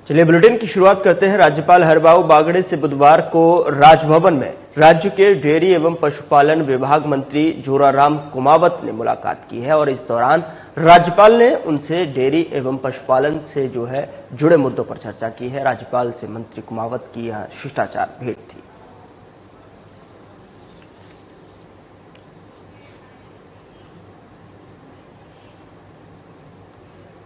चलिए बुलेटिन की शुरुआत करते हैं। राज्यपाल हरबाबू बागड़े से बुधवार को राजभवन में राज्य के डेयरी एवं पशुपालन विभाग मंत्री जोराराम कुमावत ने मुलाकात की है और इस दौरान राज्यपाल ने उनसे डेयरी एवं पशुपालन से जुड़े मुद्दों पर चर्चा की है। राज्यपाल से मंत्री कुमावत की यह शिष्टाचार भेंट थी।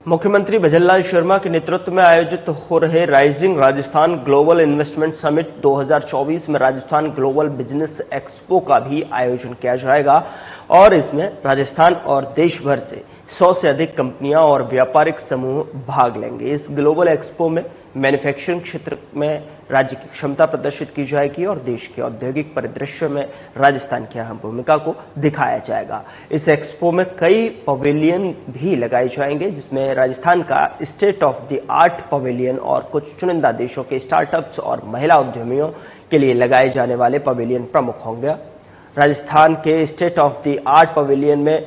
मुख्यमंत्री भजनलाल शर्मा के नेतृत्व में आयोजित हो रहे rising Rajasthan global investment summit 2024 में राजस्थान ग्लोबल बिजनेस एक्सपो का भी आयोजन किया जाएगा और इसमें राजस्थान और देश भर से 100 से अधिक कंपनियां और व्यापारिक समूह भाग लेंगे। इस ग्लोबल एक्सपो में मैन्युफैक्चरिंग क्षेत्र में राज्य की क्षमता प्रदर्शित की जाएगी और देश के औद्योगिक परिदृश्य में राजस्थान की अहम भूमिका को दिखाया जाएगा। इस एक्सपो में कई पवेलियन भी लगाए जाएंगे, जिसमें राजस्थान का state of the art pavilion और कुछ चुनिंदा देशों के स्टार्टअप्स और महिला उद्यमियों के लिए लगाए जाने वाले पवेलियन प्रमुख होंगे। राजस्थान के state of the art pavilion में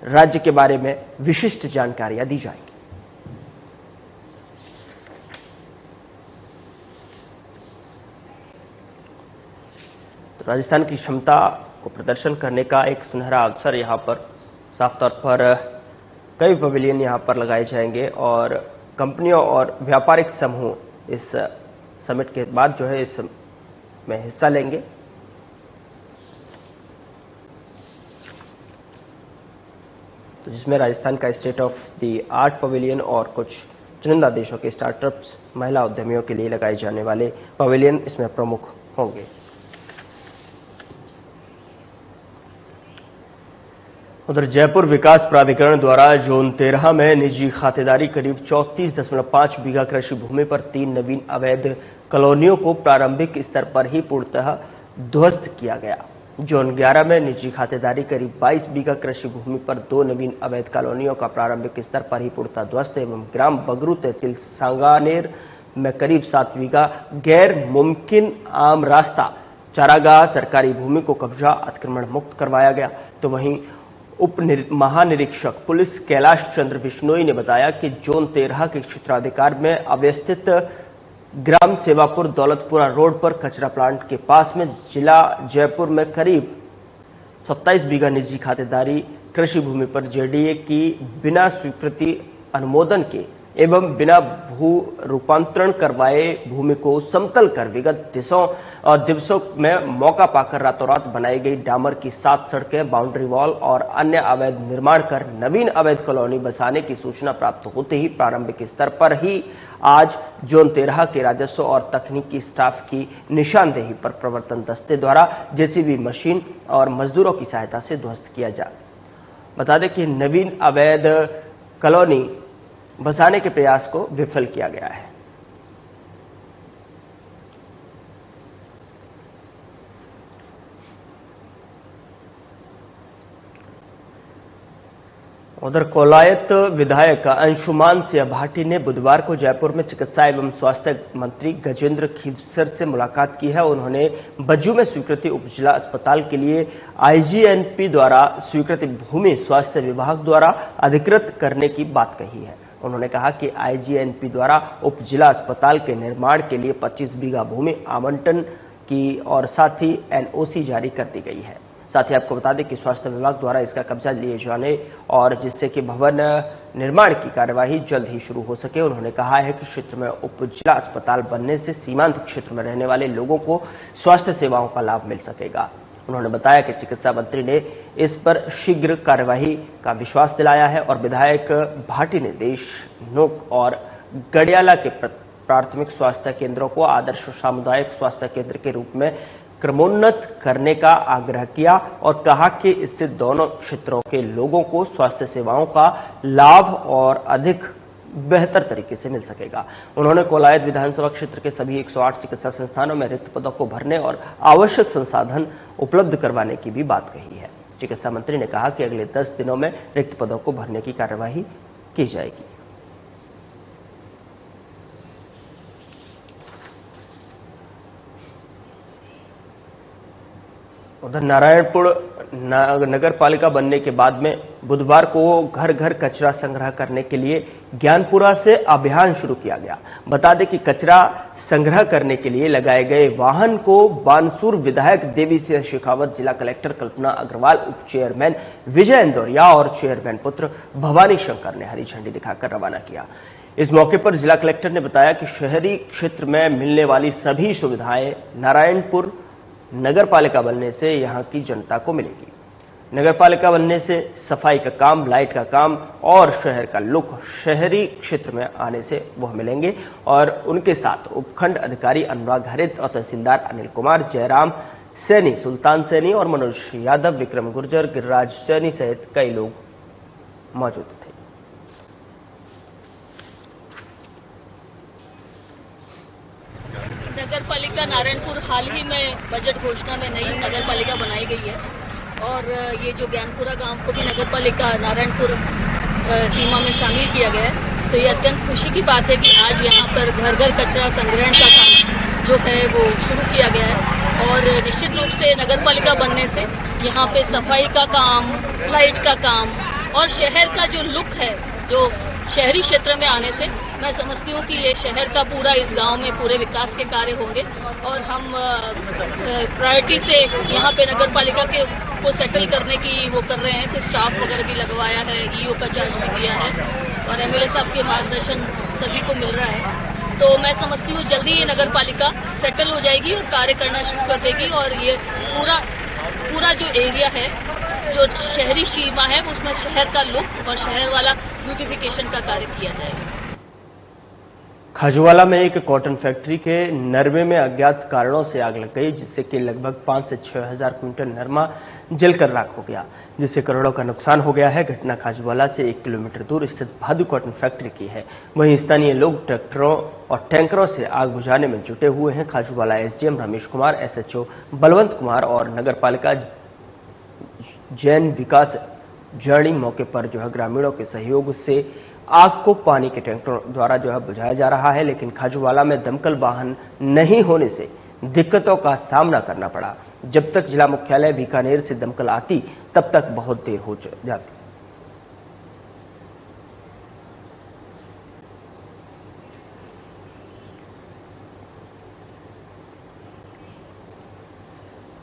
राज्य के बारे में विशिष्ट जानकारियां दी जाएंगी। राजस्थान की क्षमता को प्रदर्शन करने का एक सुनहरा अवसर यहाँ पर साफ तौर पर कई पवेलियन यहाँ पर लगाए जाएंगे और कंपनियों और व्यापारिक समूह इस समिट के बाद इसमें हिस्सा लेंगे। तो जिसमें राजस्थान का state of the art pavilion और कुछ चुनिंदा देशों के स्टार्टअप्स, महिला उद्यमियों के लिए लगाए जाने वाले पवेलियन इसमें प्रमुख होंगे। उधर जयपुर विकास प्राधिकरण द्वारा जोन 13 में निजी खातेदारी करीब 34.5 बीघा कृषि भूमि पर 3 नवीन अवैध कॉलोनियों को प्रारंभिक स्तर पर ही पूर्णतः ध्वस्त किया गया। जोन 11 में निजी खातेदारी करीब 22 बीघा कृषि भूमि पर 2 नवीन अवैध कॉलोनियों का प्रारंभिक स्तर पर ही पूर्णतः ध्वस्त एवं ग्राम बगरू तहसील सांगानेर में करीब 7 बीघा गैर मुमकिन आम रास्ता चारागाह सरकारी भूमि को कब्जा अतिक्रमण मुक्त करवाया गया। तो वहीं उप महानिरीक्षक पुलिस कैलाश चंद्र बिश्नोई ने बताया कि जोन 13 के क्षेत्राधिकार में अवस्थित ग्राम सेवापुर दौलतपुरा रोड पर कचरा प्लांट के पास में जिला जयपुर में करीब 27 बीघा निजी खातेदारी कृषि भूमि पर जेडीए की बिना स्वीकृति अनुमोदन के एवं बिना भू रूपांतरण करवाए भूमि को समतल कर विगत दिवसों में मौका पाकर रातों रात बनाई गई डामर की 7 सड़कें, बाउंड्री वॉल और अन्य अवैध निर्माण कर नवीन अवैध कॉलोनी बसाने की सूचना प्राप्त होते ही प्रारंभिक स्तर पर ही आज जोन 13 के राजस्व और तकनीकी स्टाफ की निशानदेही पर प्रवर्तन दस्ते द्वारा जेसीबी मशीन और मजदूरों की सहायता से ध्वस्त किया जा। बता दें कि नवीन अवैध कॉलोनी बसाने के प्रयास को विफल किया गया है। उधर कोलायत विधायक अंशुमान सिंह भाटी ने बुधवार को जयपुर में चिकित्सा एवं स्वास्थ्य मंत्री गजेंद्र खीवसर से मुलाकात की है। उन्होंने बज्जू में स्वीकृति उप जिला अस्पताल के लिए आईजीएनपी द्वारा स्वीकृति भूमि स्वास्थ्य विभाग द्वारा अधिकृत करने की बात कही है। उन्होंने कहा कि आईजीएनपी द्वारा उप जिला अस्पताल के निर्माण के लिए 25 बीघा भूमि आवंटन की और साथ ही एनओसी जारी कर दी गई है। साथ ही आपको बता दें कि स्वास्थ्य विभाग द्वारा इसका कब्जा लिए जाने और जिससे कि भवन निर्माण की कार्यवाही जल्द ही शुरू हो सके। उन्होंने कहा है कि क्षेत्र में उप जिला अस्पताल बनने से सीमांत क्षेत्र में रहने वाले लोगों को स्वास्थ्य सेवाओं का लाभ मिल सकेगा। उन्होंने बताया कि चिकित्सा मंत्री ने इस पर शीघ्र कार्यवाही का विश्वास दिलाया है और विधायक भाटी ने देश नोक और गडियाला के प्राथमिक स्वास्थ्य केंद्रों को आदर्श सामुदायिक स्वास्थ्य केंद्र के रूप में क्रमोन्नत करने का आग्रह किया और कहा कि इससे दोनों क्षेत्रों के लोगों को स्वास्थ्य सेवाओं का लाभ और अधिक बेहतर तरीके से मिल सकेगा। उन्होंने कोलायत विधानसभा क्षेत्र के सभी 108 चिकित्सा संस्थानों में रिक्त पदों को भरने और आवश्यक संसाधन उपलब्ध करवाने की भी बात कही है। चिकित्सा मंत्री ने कहा कि अगले 10 दिनों में रिक्त पदों को भरने की कार्यवाही की जाएगी। उधर नारायणपुर नगर पालिका बनने के बाद में बुधवार को घर घर कचरा संग्रह करने के लिए ज्ञानपुरा से अभियान शुरू किया गया। बता दें कि कचरा संग्रह करने के लिए लगाए गए वाहन को बानसूर विधायक देवी सिंह शेखावत, जिला कलेक्टर कल्पना अग्रवाल, उप चेयरमैन विजय इंदौरिया और चेयरमैन पुत्र भवानी शंकर ने हरी झंडी दिखाकर रवाना किया। इस मौके पर जिला कलेक्टर ने बताया कि शहरी क्षेत्र में मिलने वाली सभी सुविधाएं नारायणपुर नगर पालिका बनने से यहां की जनता को मिलेगी। नगर पालिका बनने से सफाई का काम, लाइट का काम और शहर का लुक शहरी क्षेत्र में आने से वह मिलेंगे। और उनके साथ उपखंड अधिकारी अनुराग हरित और तहसीलदार अनिल कुमार, जयराम सैनी, सुल्तान सैनी और मनोज यादव, विक्रम गुर्जर, गिरिराज सैनी सहित कई लोग मौजूद थे। नगर पालिका नारायणपुर हाल ही में बजट घोषणा में नई नगर पालिका बनाई गई है और ये जो ज्ञानपुरा गांव को भी नगर पालिका नारायणपुर सीमा में शामिल किया गया है। तो ये अत्यंत खुशी की बात है कि आज यहाँ पर घर घर कचरा संग्रहण का काम जो है वो शुरू किया गया है और निश्चित रूप से नगर पालिका बनने से यहाँ पे सफाई का काम, लाइट का काम और शहर का जो लुक है, जो शहरी क्षेत्र में आने से मैं समझती हूँ कि ये शहर का पूरा इस गांव में पूरे विकास के कार्य होंगे और हम प्रायोरिटी से यहाँ पे नगर पालिका को सेटल करने की वो कर रहे हैं। तो स्टाफ वगैरह भी लगवाया है, ईओ का चार्ज भी दिया है और एमएलए साहब के मार्गदर्शन सभी को मिल रहा है। तो मैं समझती हूँ जल्दी ये नगर पालिका सेटल हो जाएगी और कार्य करना शुरू कर देगी और ये पूरा जो एरिया है, जो शहरी सीमा है, उसमें शहर का लुक और शहर वाला ब्यूटिफिकेशन का कार्य किया जाएगा। खाजूवाला में एक कॉटन फैक्ट्री के नरमे में अज्ञात कारणों से आग लग गई, जिससे कि लगभग 5 से 6 हजार क्विंटल नरमा जलकर राख हो गया, जिससे करोड़ों का नुकसान हो गया है। घटना खाजूवाला से 1 किलोमीटर दूर स्थित भादु कॉटन फैक्ट्री की है। वहीं स्थानीय लोग ट्रैक्टरों और टैंकरों से आग बुझाने में जुटे हुए हैं। खाजूवाला एसडीएम रमेश कुमार, एसएचओ बलवंत कुमार और नगर पालिका जैन विकास जर्नी मौके पर जो है ग्रामीणों के सहयोग से आग को पानी के टैंकरों द्वारा जो है बुझाया जा रहा है। लेकिन खाजूवाला में दमकल वाहन नहीं होने से दिक्कतों का सामना करना पड़ा। जब तक जिला मुख्यालय बीकानेर से दमकल आती तब तक बहुत देर हो जाती।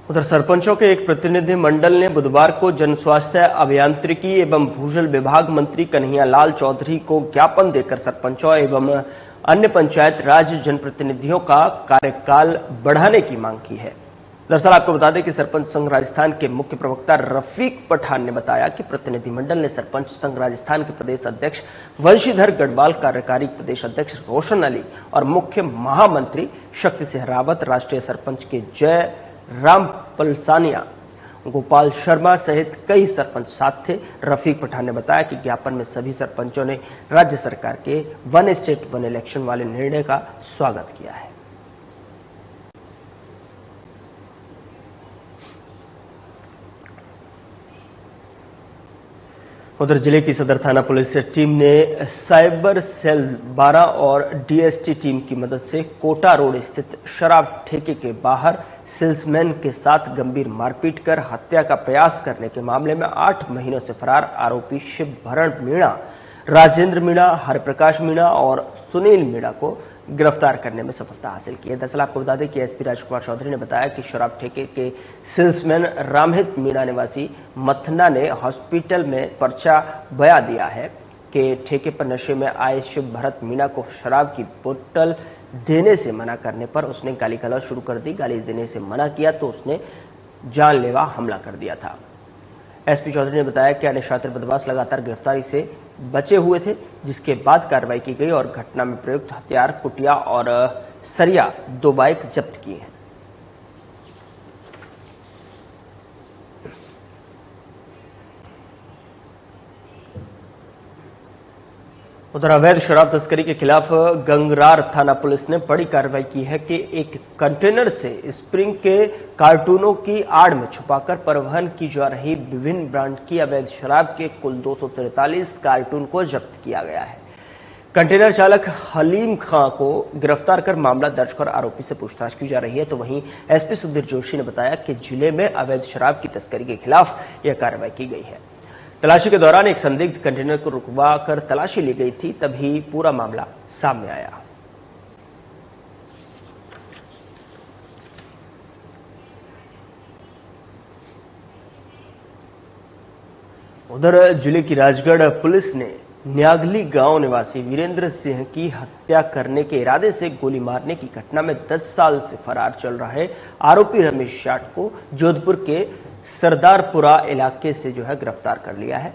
उधर सरपंचों के एक प्रतिनिधि मंडल ने बुधवार को जन स्वास्थ्य, अभियांत्रिकी एवं भूजल विभाग मंत्री कन्हैया लाल चौधरी को ज्ञापन देकर सरपंचों एवं अन्य पंचायत राज जनप्रतिनिधियों का कार्यकाल बढ़ाने की मांग की है। दरअसल आपको बता दें कि सरपंच संघ राजस्थान के मुख्य प्रवक्ता रफीक पठान ने बताया कि प्रतिनिधिमंडल ने सरपंच संघ राजस्थान के प्रदेश अध्यक्ष वंशीधर गढ़वाल, कार्यकारी प्रदेश अध्यक्ष रोशन अली और मुख्य महामंत्री शक्ति सिंह रावत, राष्ट्रीय सरपंच के जय राम पलसानिया, गोपाल शर्मा सहित कई सरपंच साथ थे। रफीक पठान ने बताया कि ज्ञापन में सभी सरपंचों ने राज्य सरकार के 1 स्टेट 1 इलेक्शन वाले निर्णय का स्वागत किया है। उधर जिले की सदर थाना पुलिस टीम ने साइबर सेल 12 और डीएसटी टीम की मदद से कोटा रोड स्थित शराब ठेके के बाहर सेल्समैन के साथ गंभीर मारपीट कर हत्या का प्रयास करने के मामले में 8 महीनों से फरार आरोपी शिवभरण मीणा, राजेंद्र मीणा, हरप्रकाश मीणा और सुनील मीणा को गिरफ्तार करने में सफलता हासिल की है। दरअसल आपको बता दें कि एसपी राजकुमार चौधरी ने बताया कि शराब ठेके के सेल्समैन रामहित मीणा निवासी मथना ने हॉस्पिटल में पर्चा बया दिया है कि ठेके पर नशे में आए शिव भरत मीणा को शराब की बोतल देने से मना करने पर उसने गाली गलौज शुरू कर दी। गाली देने से मना किया तो उसने जानलेवा हमला कर दिया था। एसपी चौधरी ने बताया कि अन्य शातिर बदमाश लगातार गिरफ्तारी से बचे हुए थे, जिसके बाद कार्रवाई की गई और घटना में प्रयुक्त हथियार, कुटिया और सरिया 2 बाइक जब्त किए हैं। उधर अवैध शराब तस्करी के खिलाफ गंगरार थाना पुलिस ने बड़ी कार्रवाई की है कि एक कंटेनर से स्प्रिंग के कार्टूनों की आड़ में छुपाकर परिवहन की जा रही विभिन्न ब्रांड की अवैध शराब के कुल 243 कार्टून को जब्त किया गया है। कंटेनर चालक हलीम खां को गिरफ्तार कर मामला दर्ज कर आरोपी से पूछताछ की जा रही है। तो वहीं एसपी सुधीर जोशी ने बताया कि जिले में अवैध शराब की तस्करी के खिलाफ यह कार्रवाई की गई है। तलाशी के दौरान एक संदिग्ध कंटेनर को रुकवा कर तलाशी ली गई थी, तभी पूरा मामला सामने आया। उधर जिले की राजगढ़ पुलिस ने न्यागली गांव निवासी वीरेंद्र सिंह की हत्या करने के इरादे से गोली मारने की घटना में 10 साल से फरार चल रहे आरोपी रमेश जाट को जोधपुर के सरदारपुरा इलाके से गिरफ्तार कर लिया है,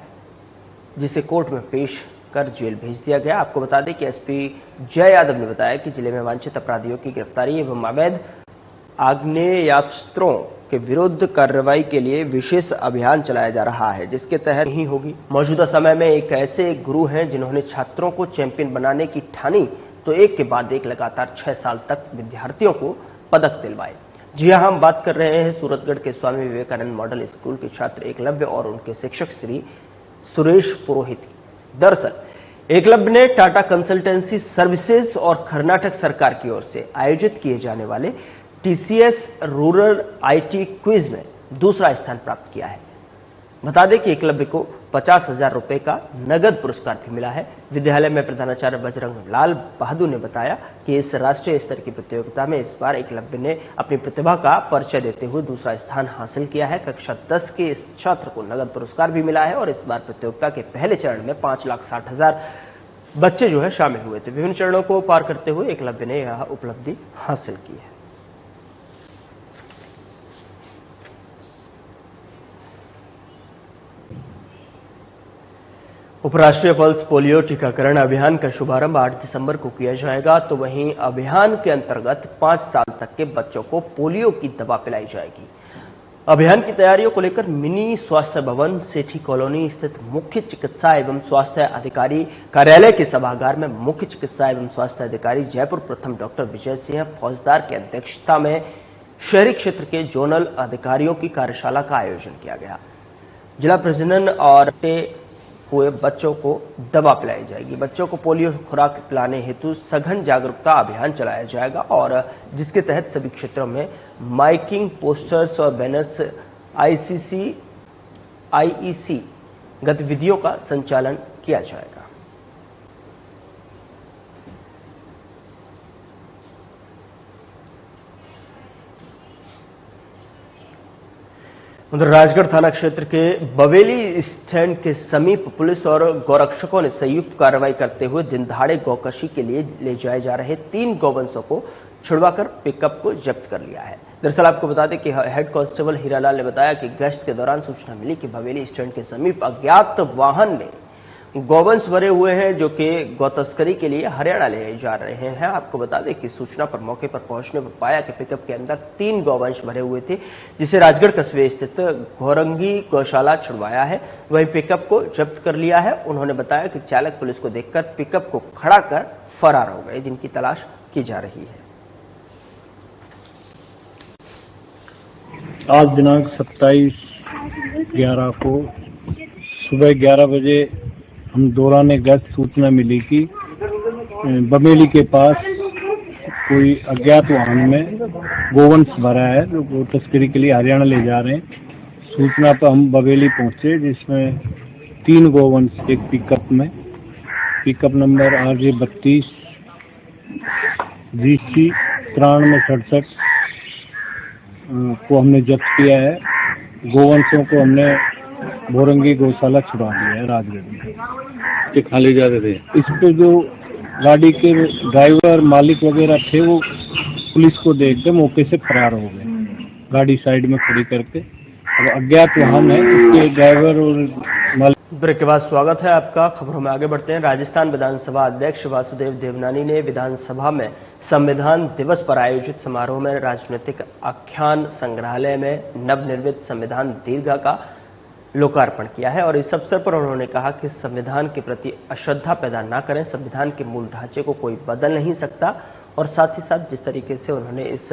जिसे कोर्ट में पेश कर जेल भेज दिया गया। आपको बता दें कि एसपी जय यादव ने बताया कि जिले में वांछित अपराधियों की गिरफ्तारी एवं अवैध आग्नेयास्त्रों के विरुद्ध कार्रवाई के लिए विशेष अभियान चलाया जा रहा है, जिसके तहत नहीं होगी। मौजूदा समय में एक ऐसे गुरु हैं जिन्होंने छात्रों को चैंपियन बनाने की ठानी, तो एक के बाद एक लगातार 6 साल तक विद्यार्थियों को पदक दिलवाए। जी हां, हम बात कर रहे हैं सूरतगढ़ के स्वामी विवेकानंद मॉडल स्कूल के छात्र एकलव्य और उनके शिक्षक श्री सुरेश पुरोहित। दरअसल एकलव्य ने टाटा कंसल्टेंसी सर्विसेज और कर्नाटक सरकार की ओर से आयोजित किए जाने वाले टीसीएस रूरल आईटी क्विज में दूसरा स्थान प्राप्त किया है। बता दें कि एकलव्य को 50,000 रुपए का नगद पुरस्कार भी मिला है। विद्यालय में प्रधानाचार्य बजरंग लाल बहादुर ने बताया कि इस राष्ट्रीय स्तर की प्रतियोगिता में इस बार एकलव्य ने अपनी प्रतिभा का परिचय देते हुए दूसरा स्थान हासिल किया है। कक्षा 10 के इस छात्र को नगद पुरस्कार भी मिला है और इस बार प्रतियोगिता के पहले चरण में 5,60,000 बच्चे शामिल हुए थे। विभिन्न चरणों को पार करते हुए एकलव्य ने यह उपलब्धि हासिल की है। उपराष्ट्रीय पल्स पोलियो टीकाकरण अभियान का शुभारंभ 8 दिसंबर को किया जाएगा। तो वहीं अभियान के अंतर्गत 5 साल तक के बच्चों को पोलियो की दवा पिलाई जाएगी। अभियान की तैयारियों को लेकर मिनी स्वास्थ्य भवन सेठी कॉलोनी स्थित मुख्य चिकित्सा एवं स्वास्थ्य अधिकारी कार्यालय के सभागार में मुख्य चिकित्सा एवं स्वास्थ्य अधिकारी जयपुर प्रथम डॉक्टर विजय सिंह फौजदार की अध्यक्षता में शहरी क्षेत्र के जोनल अधिकारियों की कार्यशाला का आयोजन किया गया। जिला प्रजनन और हुए बच्चों को दवा पिलाई जाएगी। बच्चों को पोलियो खुराक पिलाने हेतु सघन जागरूकता अभियान चलाया जाएगा और जिसके तहत सभी क्षेत्रों में माइकिंग, पोस्टर्स और बैनर्स, आईईसी गतिविधियों का संचालन किया जाएगा। उधर राजगढ़ थाना क्षेत्र के बवेली स्टैंड के समीप पुलिस और गौरक्षकों ने संयुक्त कार्रवाई करते हुए दिनदहाड़े गौकशी के लिए ले जाए जा रहे 3 गौवंशों को छुड़वाकर पिकअप को जब्त कर लिया है। दरअसल आपको बता दें कि हेड कांस्टेबल हीरालाल ने बताया कि गश्त के दौरान सूचना मिली कि बवेली स्टैंड के समीप अज्ञात वाहन में गौवंश भरे हुए हैं जो कि गौतस्करी के लिए हरियाणा ले जा रहे हैं। आपको बता दें कि सूचना पर मौके पर पहुंचने पर पाया कि पिकअप के अंदर 3 गौवंश भरे हुए थे, जिसे राजगढ़ कस्बे स्थित घोरंगी गौशाला छुड़वाया है। वहीं पिकअप को जब्त कर लिया है। उन्होंने बताया कि चालक पुलिस को देखकर पिकअप को खड़ा कर फरार हो गए, जिनकी तलाश की जा रही है। आज दिनांक 27/11 को सुबह 11 बजे हम दौरान गश्त सूचना मिली कि बमेली के पास कोई अज्ञात वाहन में गोवंश भरा है जो गौ तस्करी के लिए हरियाणा ले जा रहे हैं। सूचना पर हम बमेली पहुंचे, जिसमें 3 गोवंश एक पिकअप नंबर RJ 32 GC 9367 को हमने जब्त किया है। गोवंशों को हमने घोरंगी गौशाला छुड़ा दिया है राजगढ़ में। खाली जा रहे थे। इस पे जो गाड़ी के ड्राइवर मालिक वगैरह थे वो पुलिस को देखकर मौके से फरार हो गए, गाड़ी साइड में खड़ी करके। अब अज्ञात वाहन है, इसके ड्राइवर और मालिक। ब्रेक के बाद स्वागत है आपका। खबरों में आगे बढ़ते हैं। राजस्थान विधानसभा अध्यक्ष वासुदेव देवनानी ने विधानसभा में संविधान दिवस पर आयोजित समारोह में राजनीतिक आख्यान संग्रहालय में नवनिर्मित संविधान दीर्घा का लोकार्पण किया है और इस अवसर पर उन्होंने कहा कि संविधान के प्रति अश्रद्धा पैदा न करें। संविधान के मूल ढांचे को कोई बदल नहीं सकता और साथ ही साथ जिस तरीके से उन्होंने इस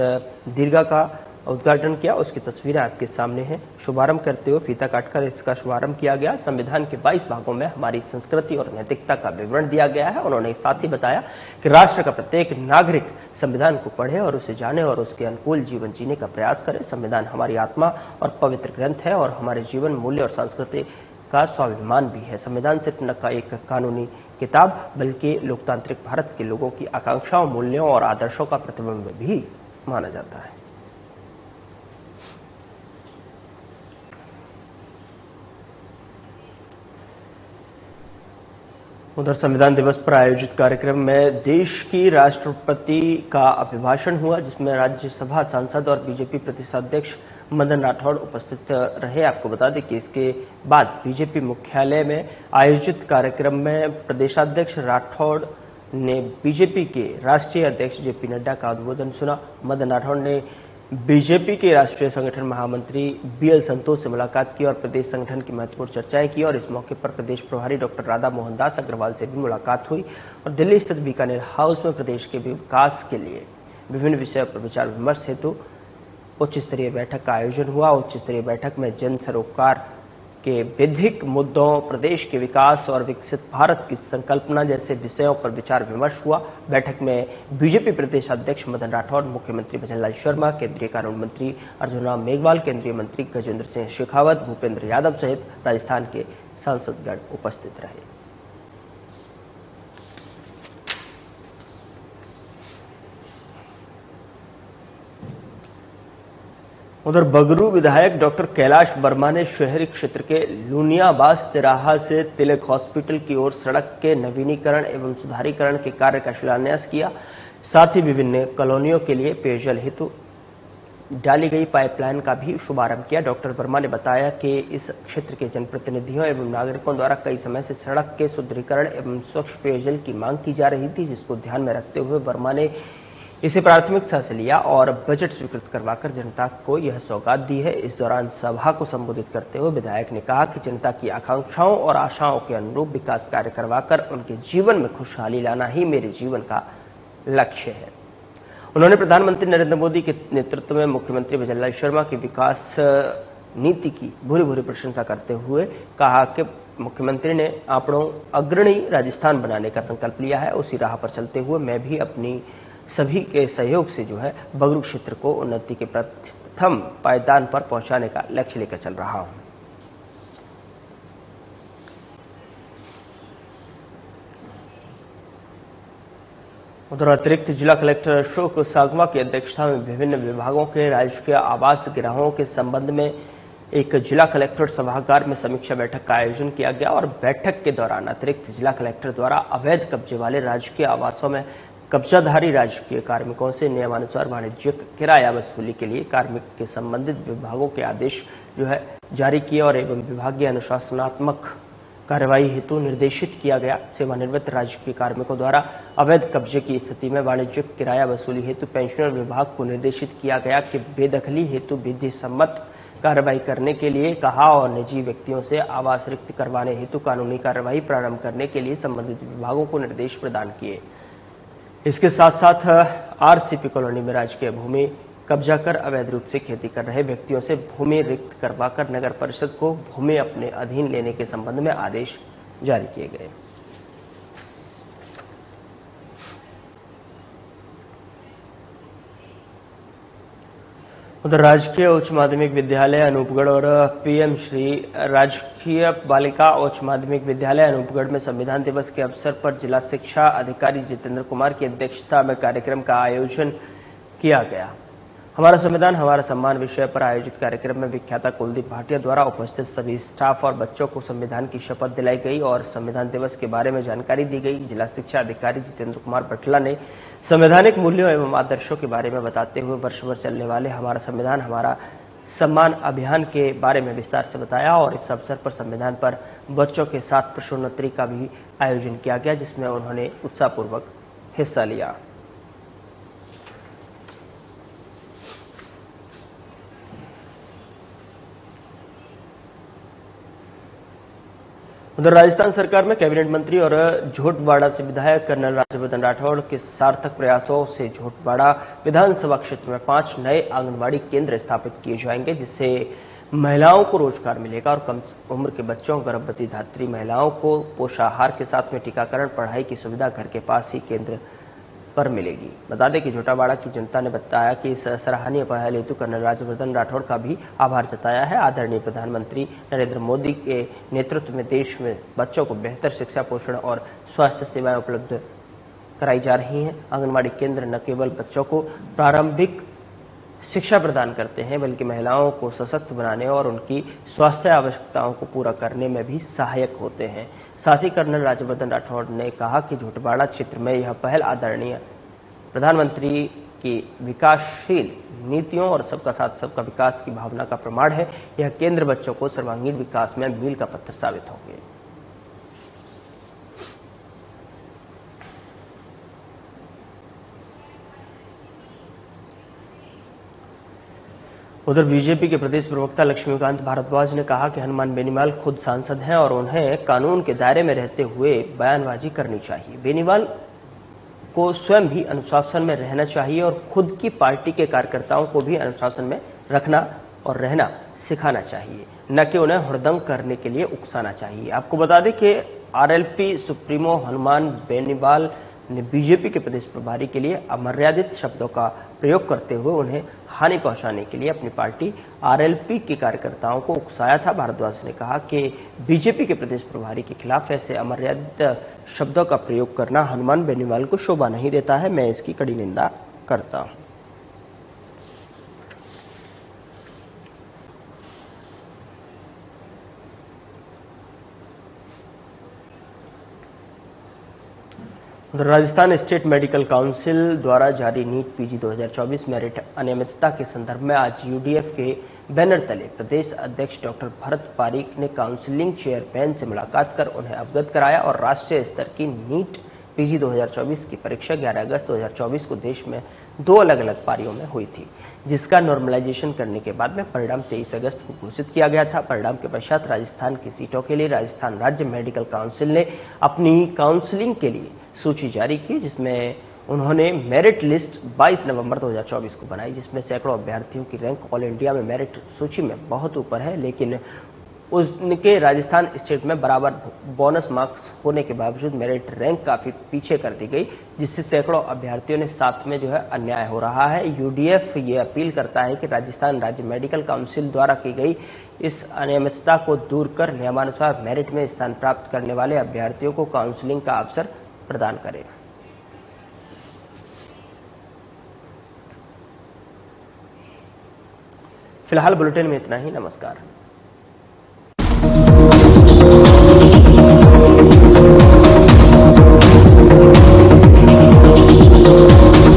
दीर्घा का उद्घाटन किया, उसकी तस्वीरें आपके सामने हैं। शुभारंभ करते हुए फीता काटकर इसका शुभारंभ किया गया। संविधान के 22 भागों में हमारी संस्कृति और नैतिकता का विवरण दिया गया है। उन्होंने साथ ही बताया कि राष्ट्र का प्रत्येक नागरिक संविधान को पढ़े और उसे जाने और उसके अनुकूल जीवन जीने का प्रयास करे। संविधान हमारी आत्मा और पवित्र ग्रंथ है और हमारे जीवन, मूल्य और संस्कृति का स्वाभिमान भी है। संविधान सिर्फ न का एक कानूनी किताब बल्कि लोकतांत्रिक भारत के लोगों की आकांक्षाओं, मूल्यों और आदर्शों का प्रतिबिंब भी माना जाता है। उधर संविधान दिवस पर आयोजित कार्यक्रम में देश की राष्ट्रपति का अभिभाषण हुआ, जिसमें राज्यसभा सांसद और बीजेपी प्रदेशाध्यक्ष मदन राठौड़ उपस्थित रहे। आपको बता दें कि इसके बाद बीजेपी मुख्यालय में आयोजित कार्यक्रम में प्रदेशाध्यक्ष राठौड़ ने बीजेपी के राष्ट्रीय अध्यक्ष जेपी नड्डा का उद्बोधन सुना। मदन राठौड़ ने बीजेपी के राष्ट्रीय संगठन महामंत्री बीएल संतोष से मुलाकात की और प्रदेश संगठन की महत्वपूर्ण चर्चाएं की और इस मौके पर प्रदेश प्रभारी डॉक्टर राधा मोहन दास अग्रवाल से भी मुलाकात हुई और दिल्ली स्थित बीकानेर हाउस में प्रदेश के विकास के लिए विभिन्न विषयों पर विचार विमर्श हेतु उच्च स्तरीय बैठक का आयोजन हुआ। उच्च स्तरीय बैठक में जन सरोकार के विधिक मुद्दों, प्रदेश के विकास और विकसित भारत की संकल्पना जैसे विषयों पर विचार विमर्श हुआ। बैठक में बीजेपी प्रदेश अध्यक्ष मदन राठौड़, मुख्यमंत्री भजनलाल शर्मा, केंद्रीय कानून मंत्री अर्जुन राम मेघवाल, केंद्रीय मंत्री गजेंद्र सिंह शेखावत, भूपेंद्र यादव सहित राजस्थान के सांसदगण उपस्थित रहे। उधर बगरू विधायक डॉक्टर कैलाश वर्मा ने शहरी क्षेत्र के लुनियाबास तिराहा से तिलक हॉस्पिटल की ओर सड़क के नवीनीकरण एवं सुधारीकरण के कार्य का शिलान्यास किया। साथ ही विभिन्न कॉलोनियों के लिए पेयजल हेतु डाली गई पाइपलाइन का भी शुभारंभ किया। डॉक्टर वर्मा ने बताया कि इस क्षेत्र के जनप्रतिनिधियों एवं नागरिकों द्वारा कई समय से सड़क के सुदृढ़ीकरण एवं स्वच्छ पेयजल की मांग की जा रही थी, जिसको ध्यान में रखते हुए वर्मा ने इसे प्राथमिकता से लिया और बजट स्वीकृत करवाकर जनता को यह सौगात दी है। इस दौरान सभा को संबोधित करते हुए विधायक ने कहा कि जनता की आकांक्षाओं और आशाओं के अनुरूप विकास कार्य करवाकर उनके जीवन में खुशहाली लाना ही मेरे जीवन का लक्ष्य है। उन्होंने प्रधानमंत्री नरेंद्र मोदी के नेतृत्व में मुख्यमंत्री भजनलाल शर्मा की विकास नीति की भूरी भूरी प्रशंसा करते हुए कहा कि मुख्यमंत्री ने अपनों अग्रणी राजस्थान बनाने का संकल्प लिया है। उसी राह पर चलते हुए मैं भी अपनी सभी के सहयोग से बगरू क्षेत्र को उन्नति के प्रथम पायदान पर पहुंचाने का लक्ष्य लेकर चल रहा हूं। उधर अतिरिक्त जिला कलेक्टर अशोक सागमा की अध्यक्षता में विभिन्न विभागों के राजकीय आवास गिरहों के संबंध में एक जिला कलेक्टर सभागार में समीक्षा बैठक का आयोजन किया गया और बैठक के दौरान अतिरिक्त जिला कलेक्टर द्वारा अवैध कब्जे वाले राजकीय आवासों में कब्जाधारी राजकीय कार्मिकों से नियमानुसार वाणिज्यिक किराया वसूली के लिए कार्मिक के संबंधित विभागों के आदेश जारी किए और एवं विभागीय अनुशासनात्मक कार्रवाई हेतु निर्देशित किया गया। सेवानिवृत्त राजकीय कार्मिकों द्वारा अवैध कब्जे की स्थिति में वाणिज्यिक किराया वसूली हेतु पेंशनर विभाग को निर्देशित किया गया कि बेदखली हेतु विधि सम्मत कार्रवाई करने के लिए कहा और निजी व्यक्तियों से आवास रिक्त करवाने हेतु कानूनी कार्रवाई प्रारंभ करने के लिए संबंधित विभागों को निर्देश प्रदान किए। इसके साथ साथ आरसीपी कॉलोनी में राजकीय भूमि कब्जा कर अवैध रूप से खेती कर रहे व्यक्तियों से भूमि रिक्त करवाकर नगर परिषद को भूमि अपने अधीन लेने के संबंध में आदेश जारी किए गए। उधर राजकीय उच्च माध्यमिक विद्यालय अनूपगढ़ और पीएम श्री राजकीय बालिका उच्च माध्यमिक विद्यालय अनूपगढ़ में संविधान दिवस के अवसर पर जिला शिक्षा अधिकारी जितेंद्र कुमार की अध्यक्षता में कार्यक्रम का आयोजन किया गया। हमारा संविधान हमारा सम्मान विषय पर आयोजित कार्यक्रम में विख्याता कुलदीप भाटिया द्वारा उपस्थित सभी स्टाफ और बच्चों को संविधान की शपथ दिलाई गई और संविधान दिवस के बारे में जानकारी दी गई। जिला शिक्षा अधिकारी जितेंद्र कुमार बटला ने संवैधानिक मूल्यों एवं आदर्शों के बारे में बताते हुए वर्ष भर चलने वाले हमारा संविधान हमारा सम्मान अभियान के बारे में विस्तार से बताया और इस अवसर पर संविधान पर बच्चों के साथ प्रश्नोत्तरी का भी आयोजन किया गया, जिसमें उन्होंने उत्साहपूर्वक हिस्सा लिया। उधर राजस्थान सरकार में कैबिनेट मंत्री और झोटवाड़ा से विधायक कर्नल राज्यवर्धन राठौड़ के सार्थक प्रयासों से झोटवाड़ा विधानसभा क्षेत्र में 5 नए आंगनबाड़ी केंद्र स्थापित किए जाएंगे, जिससे महिलाओं को रोजगार मिलेगा और कम उम्र के बच्चों, गर्भवती धात्री महिलाओं को पोषाहार के साथ में टीकाकरण, पढ़ाई की सुविधा घर के पास ही केंद्र पर मिलेगी। बता दें कि झोटावाड़ा की जनता ने बताया कि इस सराहनीय पहल हेतु कर्नल राज्यवर्धन राठौड़ का भी आभार जताया है। आदरणीय प्रधानमंत्री नरेंद्र मोदी के नेतृत्व में देश में बच्चों को बेहतर शिक्षा, पोषण और स्वास्थ्य सेवाएं उपलब्ध कराई जा रही हैं। आंगनबाड़ी केंद्र न केवल बच्चों को प्रारंभिक शिक्षा प्रदान करते हैं, बल्कि महिलाओं को सशक्त बनाने और उनकी स्वास्थ्य आवश्यकताओं को पूरा करने में भी सहायक होते हैं। साथ ही कर्नल राज्यवर्धन राठौड़ ने कहा कि झोटवाड़ा क्षेत्र में यह पहल आदरणीय प्रधानमंत्री की विकासशील नीतियों और सबका साथ सबका विकास की भावना का प्रमाण है। यह केंद्र बच्चों को सर्वांगीण विकास में मील का पत्थर साबित होंगे। उधर बीजेपी के प्रदेश प्रवक्ता लक्ष्मीकांत भारद्वाज ने कहा कि हनुमान बेनीवाल खुद सांसद हैं और उन्हें कानून के दायरे में रहते हुए बयानबाजी करनी चाहिए। बेनीवाल को स्वयं भी अनुशासन में रहना चाहिए और खुद की पार्टी के कार्यकर्ताओं को भी अनुशासन में रखना और रहना सिखाना चाहिए, न कि उन्हें हुड़दंग करने के लिए उकसाना चाहिए। आपको बता दें कि आरएलपी सुप्रीमो हनुमान बेनीवाल ने बीजेपी के प्रदेश प्रभारी के लिए अमर्यादित शब्दों का प्रयोग करते हुए उन्हें हानि पहुंचाने के लिए अपनी पार्टी आरएलपी के कार्यकर्ताओं को उकसाया था। भारद्वाज ने कहा कि बीजेपी के प्रदेश प्रभारी के खिलाफ ऐसे अमर्यादित शब्दों का प्रयोग करना हनुमान बेनीवाल को शोभा नहीं देता है। मैं इसकी कड़ी निंदा करता हूं। राजस्थान स्टेट मेडिकल काउंसिल द्वारा जारी नीट पीजी 2024 मेरिट अनियमितता के संदर्भ में आज यूडीएफ के बैनर तले प्रदेश अध्यक्ष डॉक्टर भरत पारीक ने काउंसिलिंग चेयरमैन से मुलाकात कर उन्हें अवगत कराया और राष्ट्रीय स्तर की नीट पीजी 2024 की परीक्षा 11 अगस्त 2024 को देश में 2 अलग अलग पारियों में हुई थी, जिसका नॉर्मलाइजेशन करने के बाद में परिणाम 23 अगस्त को घोषित किया गया था। परिणाम के पश्चात राजस्थान की सीटों के लिए राजस्थान राज्य मेडिकल काउंसिल ने अपनी काउंसलिंग के लिए सूची जारी की, जिसमें उन्होंने मेरिट लिस्ट 22 नवंबर 2024 को बनाई, जिसमें सैकड़ों अभ्यर्थियों की रैंक ऑल इंडिया में मेरिट सूची में बहुत ऊपर है, लेकिन उनके राजस्थान स्टेट में बराबर बोनस मार्क्स होने के बावजूद मेरिट रैंक काफी पीछे कर दी गई, जिससे सैकड़ों अभ्यर्थियों ने साथ में जो है अन्याय हो रहा है। यूडीएफ ये अपील करता है कि राजस्थान राज्य मेडिकल काउंसिल द्वारा की गई इस अनियमितता को दूर कर नियमानुसार मेरिट में स्थान प्राप्त करने वाले अभ्यर्थियों को काउंसलिंग का अवसर प्रदान करें। फिलहाल बुलेटिन में इतना ही। नमस्कार।